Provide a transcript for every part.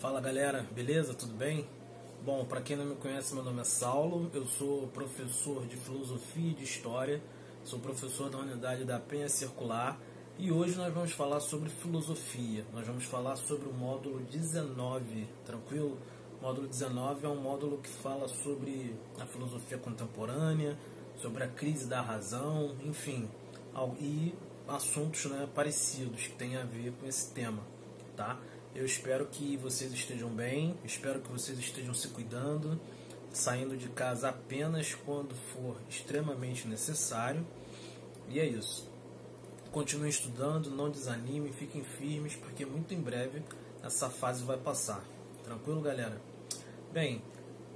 Fala galera, beleza? Tudo bem? Bom, para quem não me conhece, meu nome é Saulo, eu sou professor de Filosofia e de História, sou professor da unidade da Penha Circular e hoje nós vamos falar sobre filosofia, nós vamos falar sobre o módulo 19, tranquilo? O módulo 19 é um módulo que fala sobre a filosofia contemporânea, sobre a crise da razão, enfim, e assuntos, né, parecidos que têm a ver com esse tema, tá? Eu espero que vocês estejam bem, espero que vocês estejam se cuidando, saindo de casa apenas quando for extremamente necessário. E é isso. Continuem estudando, não desanimem, fiquem firmes, porque muito em breve essa fase vai passar. Tranquilo, galera? Bem,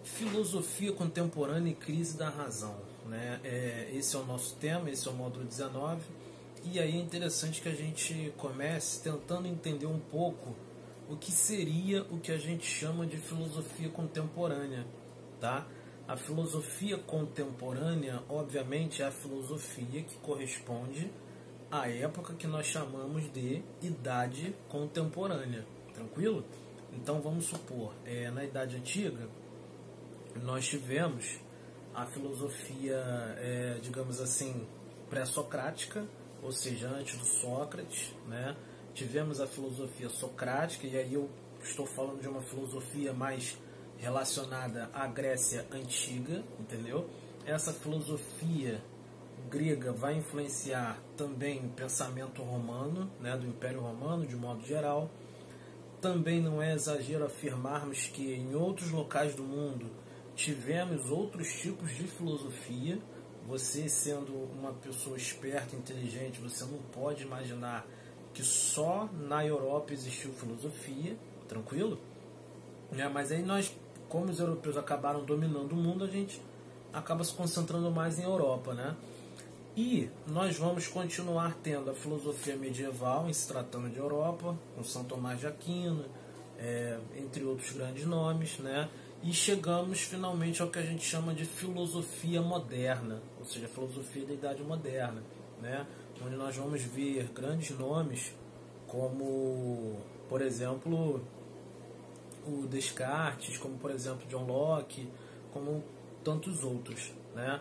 filosofia contemporânea e crise da razão, né? Esse é o nosso tema, esse é o módulo 19. E aí é interessante que a gente comece tentando entender um pouco o que seria o que a gente chama de filosofia contemporânea, tá? A filosofia contemporânea, obviamente, é a filosofia que corresponde à época que nós chamamos de Idade Contemporânea, tranquilo? Então vamos supor, na Idade Antiga, nós tivemos a filosofia, digamos assim, pré-socrática, ou seja, antes do Sócrates, né? Tivemos a filosofia socrática, e aí eu estou falando de uma filosofia mais relacionada à Grécia Antiga, entendeu? Essa filosofia grega vai influenciar também o pensamento romano, né, do Império Romano, de modo geral. Também não é exagero afirmarmos que em outros locais do mundo tivemos outros tipos de filosofia. Você, sendo uma pessoa esperta, inteligente, você não pode imaginar que só na Europa existiu filosofia, tranquilo? Mas aí nós, como os europeus acabaram dominando o mundo, a gente acaba se concentrando mais em Europa, né? E nós vamos continuar tendo a filosofia medieval, em se tratando de Europa, com São Tomás de Aquino, entre outros grandes nomes, né? E chegamos finalmente ao que a gente chama de filosofia moderna, ou seja, a filosofia da Idade Moderna, né? Onde nós vamos ver grandes nomes como, por exemplo, o Descartes, como, por exemplo, John Locke, como tantos outros, né?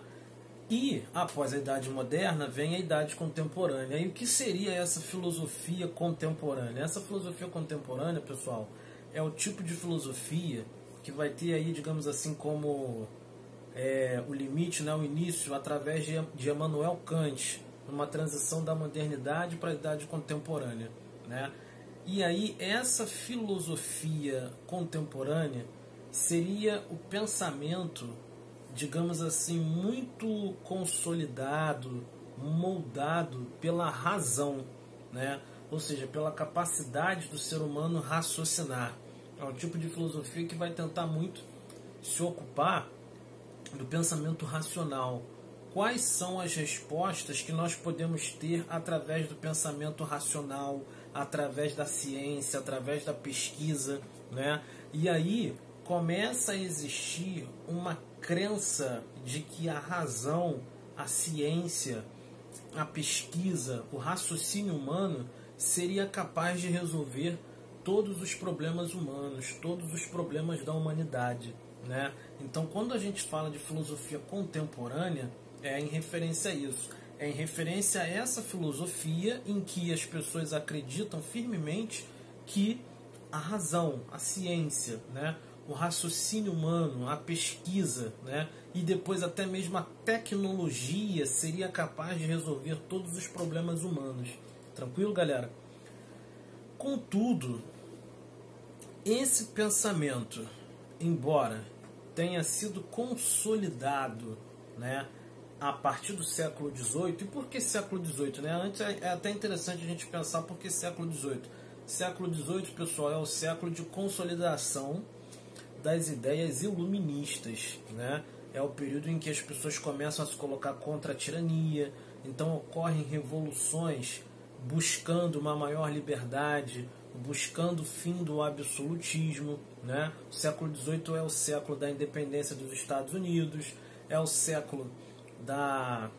E, após a Idade Moderna, vem a Idade Contemporânea. E o que seria essa filosofia contemporânea? Essa filosofia contemporânea, pessoal, é o tipo de filosofia que vai ter aí, digamos assim, como o limite, né, o início, através de Immanuel Kant, numa transição da modernidade para a idade contemporânea, né? E aí essa filosofia contemporânea seria o pensamento, digamos assim, muito consolidado, moldado pela razão, né? Ou seja, pela capacidade do ser humano raciocinar. É um tipo de filosofia que vai tentar muito se ocupar do pensamento racional. Quais são as respostas que nós podemos ter através do pensamento racional, através da ciência, através da pesquisa, né? E aí começa a existir uma crença de que a razão, a ciência, a pesquisa, o raciocínio humano seria capaz de resolver todos os problemas humanos, todos os problemas da humanidade, né? Então, quando a gente fala de filosofia contemporânea, é em referência a isso. É em referência a essa filosofia em que as pessoas acreditam firmemente que a razão, a ciência, né, o raciocínio humano, a pesquisa, né, e depois até mesmo a tecnologia seria capaz de resolver todos os problemas humanos. Tranquilo, galera? Contudo, esse pensamento, embora tenha sido consolidado, né, a partir do século XVIII. E por que século XVIII? Né? Antes é até interessante a gente pensar por que século XVIII. Século XVIII, pessoal, é o século de consolidação das ideias iluministas, né? É o período em que as pessoas começam a se colocar contra a tirania, então ocorrem revoluções buscando uma maior liberdade, buscando o fim do absolutismo, né? O século XVIII é o século da independência dos Estados Unidos, é o século da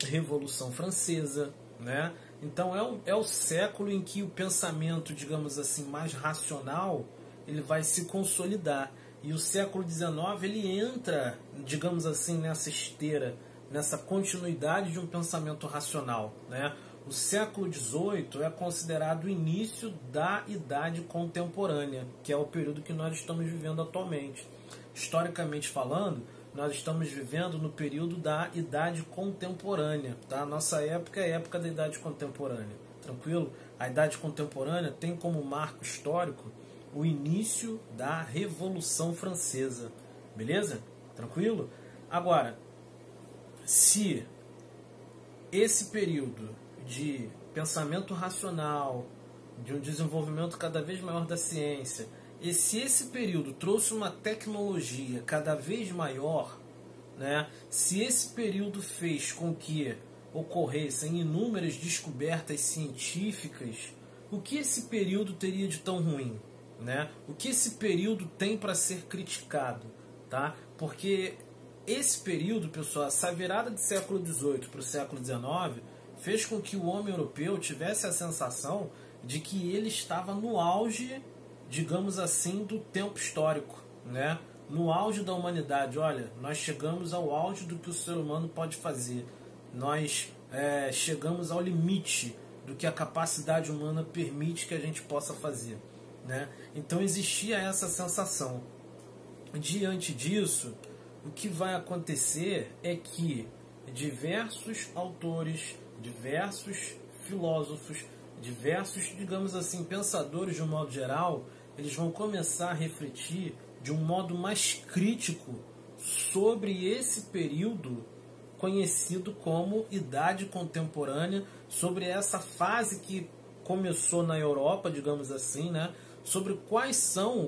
Revolução Francesa, né? Então é o século em que o pensamento, digamos assim, mais racional ele vai se consolidar. E o século XIX ele entra, digamos assim, nessa esteira, nessa continuidade de um pensamento racional, né? O século XVIII é considerado o início da Idade Contemporânea, que é o período que nós estamos vivendo atualmente. Historicamente falando, nós estamos vivendo no período da Idade Contemporânea. Tá? A nossa época é a época da Idade Contemporânea. Tranquilo? A Idade Contemporânea tem como marco histórico o início da Revolução Francesa. Beleza? Tranquilo? Agora, se esse período de pensamento racional, de um desenvolvimento cada vez maior da ciência, e se esse período trouxe uma tecnologia cada vez maior, né, se esse período fez com que ocorressem inúmeras descobertas científicas, o que esse período teria de tão ruim? Né? O que esse período tem para ser criticado? Tá? Porque esse período, pessoal, essa virada do século XVIII para o século XIX, fez com que o homem europeu tivesse a sensação de que ele estava no auge, digamos assim, do tempo histórico, né? No auge da humanidade. Olha, nós chegamos ao auge do que o ser humano pode fazer. Nós chegamos ao limite do que a capacidade humana permite que a gente possa fazer, né? Então existia essa sensação. Diante disso, o que vai acontecer é que diversos autores, diversos filósofos, diversos, digamos assim, pensadores de um modo geral, eles vão começar a refletir de um modo mais crítico sobre esse período conhecido como Idade Contemporânea, sobre essa fase que começou na Europa, digamos assim, né? Sobre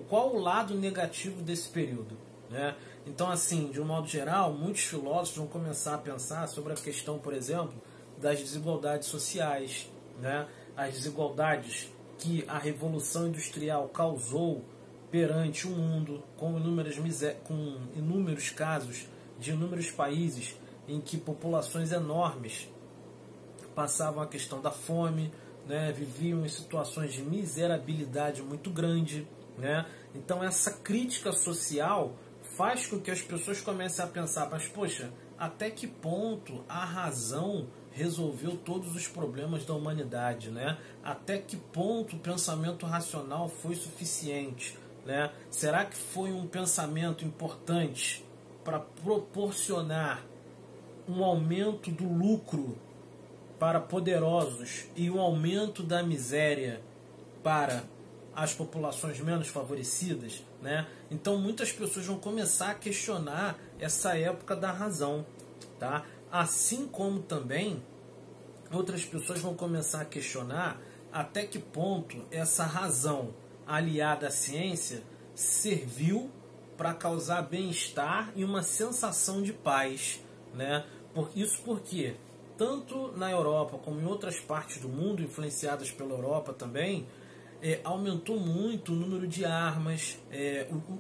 qual o lado negativo desse período, né? Então, assim, de um modo geral, muitos filósofos vão começar a pensar sobre a questão, por exemplo, das desigualdades sociais, né? As desigualdades que a Revolução Industrial causou perante o mundo, com inúmeros casos de inúmeros países em que populações enormes passavam a questão da fome, né? Viviam em situações de miserabilidade muito grande, né? Então essa crítica social faz com que as pessoas comecem a pensar, mas poxa, até que ponto a razão resolveu todos os problemas da humanidade, né? Até que ponto o pensamento racional foi suficiente, né? Será que foi um pensamento importante para proporcionar um aumento do lucro para poderosos e um aumento da miséria para as populações menos favorecidas, né? Então muitas pessoas vão começar a questionar essa época da razão, tá? Assim como também outras pessoas vão começar a questionar até que ponto essa razão aliada à ciência serviu para causar bem-estar e uma sensação de paz, né? Isso porque tanto na Europa como em outras partes do mundo, influenciadas pela Europa também, aumentou muito o número de armas,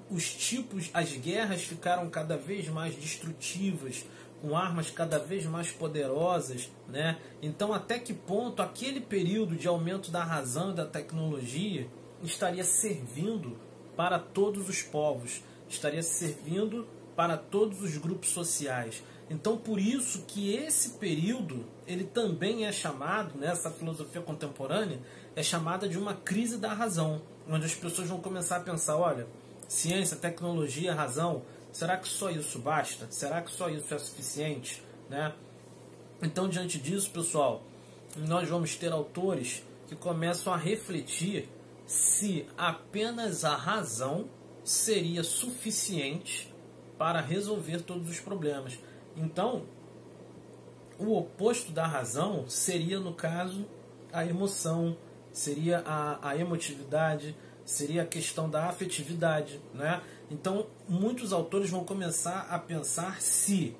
os tipos, as guerras ficaram cada vez mais destrutivas, com armas cada vez mais poderosas, né? Então, até que ponto aquele período de aumento da razão e da tecnologia estaria servindo para todos os povos, estaria servindo para todos os grupos sociais? Então, por isso que esse período, ele também é chamado, nessa filosofia contemporânea, é chamada de uma crise da razão, onde as pessoas vão começar a pensar, olha, ciência, tecnologia, razão, será que só isso basta? Será que só isso é suficiente? Né? Então, diante disso, pessoal, nós vamos ter autores que começam a refletir se apenas a razão seria suficiente para resolver todos os problemas. Então, o oposto da razão seria, no caso, a emoção, seria a emotividade, seria a questão da afetividade, né? Então, muitos autores vão começar a pensar se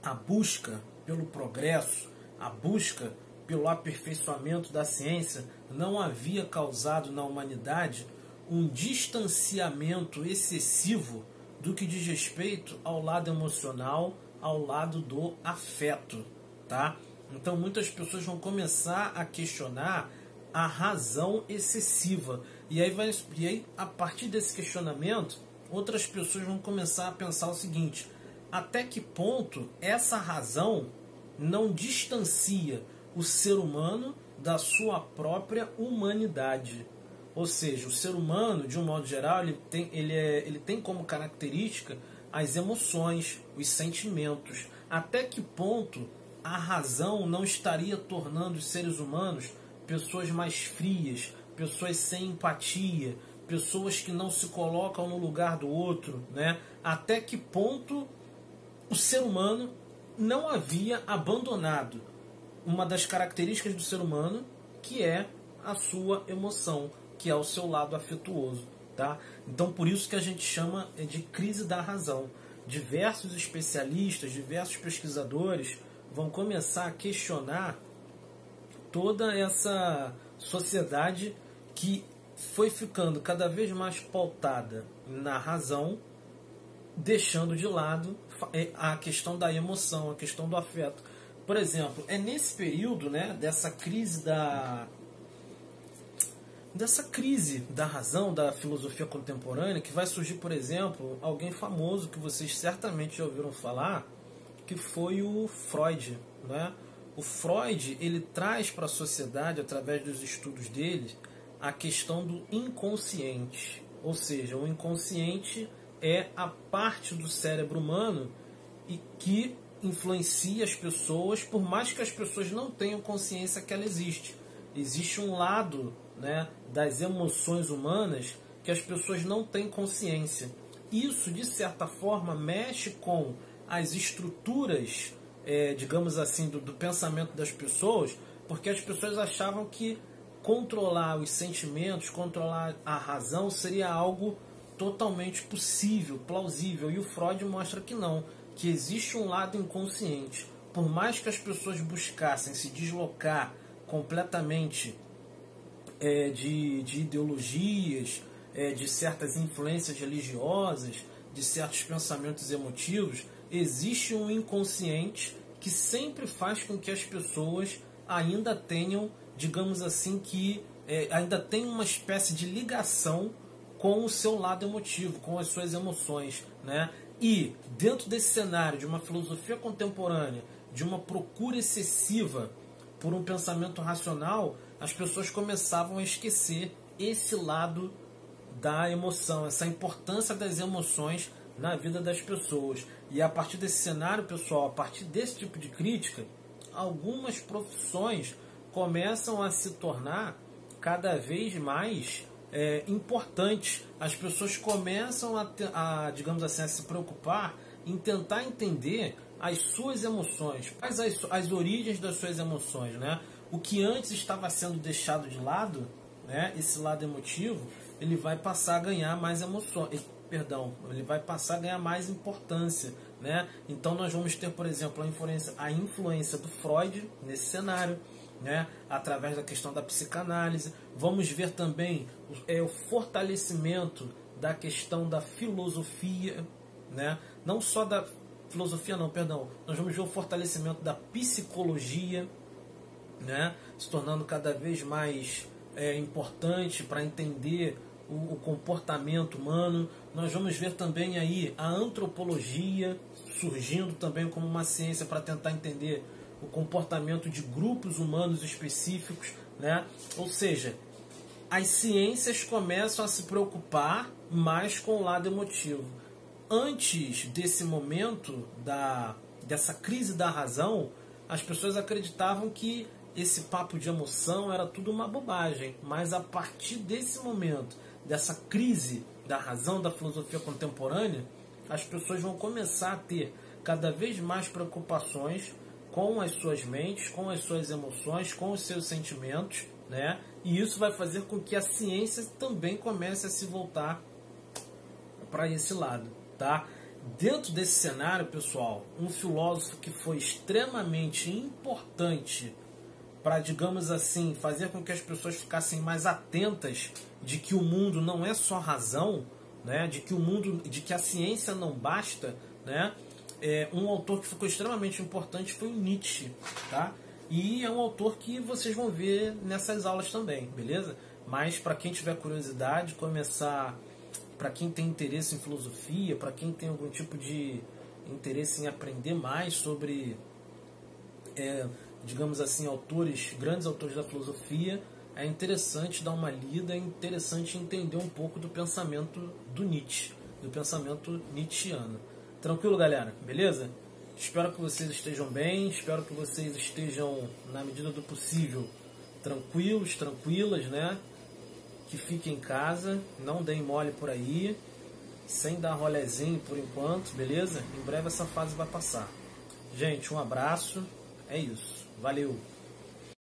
a busca pelo progresso, a busca pelo aperfeiçoamento da ciência não havia causado na humanidade um distanciamento excessivo do que diz respeito ao lado emocional, ao lado do afeto, tá? Então muitas pessoas vão começar a questionar a razão excessiva. E aí, a partir desse questionamento, outras pessoas vão começar a pensar o seguinte: até que ponto essa razão não distancia o ser humano da sua própria humanidade? Ou seja, o ser humano, de um modo geral, ele tem como característica as emoções, os sentimentos. Até que ponto a razão não estaria tornando os seres humanos pessoas mais frias, pessoas sem empatia, pessoas que não se colocam no lugar do outro, né? Até que ponto o ser humano não havia abandonado uma das características do ser humano, que é a sua emoção, que é o seu lado afetuoso, tá? Então, por isso que a gente chama de crise da razão. Diversos especialistas, diversos pesquisadores vão começar a questionar toda essa sociedade que foi ficando cada vez mais pautada na razão, deixando de lado a questão da emoção, a questão do afeto. Por exemplo, é nesse período, né, dessa crise da razão, da filosofia contemporânea, que vai surgir, por exemplo, alguém famoso que vocês certamente já ouviram falar, que foi o Freud, né? O Freud, ele traz para a sociedade, através dos estudos dele, a questão do inconsciente. Ou seja, o inconsciente é a parte do cérebro humano e que influencia as pessoas, por mais que as pessoas não tenham consciência que ela existe. Existe um lado, né, das emoções humanas que as pessoas não têm consciência. Isso, de certa forma, mexe com as estruturas, digamos assim, do pensamento das pessoas, porque as pessoas achavam que controlar os sentimentos, controlar a razão seria algo totalmente possível, plausível. E o Freud mostra que não, que existe um lado inconsciente. Por mais que as pessoas buscassem se deslocar completamente de ideologias, de certas influências religiosas, de certos pensamentos emotivos, existe um inconsciente que sempre faz com que as pessoas ainda tenham, digamos assim, que ainda tenham uma espécie de ligação com o seu lado emotivo, com as suas emoções, né? E dentro desse cenário de uma filosofia contemporânea, de uma procura excessiva por um pensamento racional, as pessoas começavam a esquecer esse lado da emoção, essa importância das emoções na vida das pessoas. E a partir desse cenário, pessoal, a partir desse tipo de crítica, algumas profissões começam a se tornar cada vez mais importantes. As pessoas começam digamos assim, a se preocupar em tentar entender as suas emoções, as origens das suas emoções, né? O que antes estava sendo deixado de lado, né, esse lado emotivo, ele vai passar a ganhar mais emoções, ele vai passar a ganhar mais importância, né? Então nós vamos ter, por exemplo, a influência do Freud nesse cenário, né, através da questão da psicanálise. Vamos ver também o fortalecimento da questão da filosofia, né? Não só da filosofia, não, perdão. Nós vamos ver o fortalecimento da psicologia, né, se tornando cada vez mais importante para entender o comportamento humano. Nós vamos ver também aí a antropologia surgindo também como uma ciência para tentar entender o comportamento de grupos humanos específicos, né? Ou seja, as ciências começam a se preocupar mais com o lado emotivo. Antes desse momento dessa crise da razão, as pessoas acreditavam que esse papo de emoção era tudo uma bobagem, mas a partir desse momento, dessa crise da razão da filosofia contemporânea, as pessoas vão começar a ter cada vez mais preocupações com as suas mentes, com as suas emoções, com os seus sentimentos, né? E isso vai fazer com que a ciência também comece a se voltar para esse lado, tá? Dentro desse cenário, pessoal, um filósofo que foi extremamente importante para, digamos assim, fazer com que as pessoas ficassem mais atentas de que o mundo não é só razão, né? De que a ciência não basta, né? Um autor que ficou extremamente importante foi o Nietzsche, tá? E é um autor que vocês vão ver nessas aulas também, beleza? Mas para quem tiver curiosidade, começar, para quem tem interesse em filosofia, para quem tem algum tipo de interesse em aprender mais sobre, digamos assim, grandes autores da filosofia, é interessante dar uma lida, é interessante entender um pouco do pensamento do Nietzsche, do pensamento nietzschiano. Tranquilo, galera? Beleza? Espero que vocês estejam bem, espero que vocês estejam, na medida do possível, tranquilos, tranquilas, né? Que fiquem em casa, não deem mole por aí, sem dar rolezinho por enquanto, beleza? Em breve essa fase vai passar. Gente, um abraço, é isso. Valeu!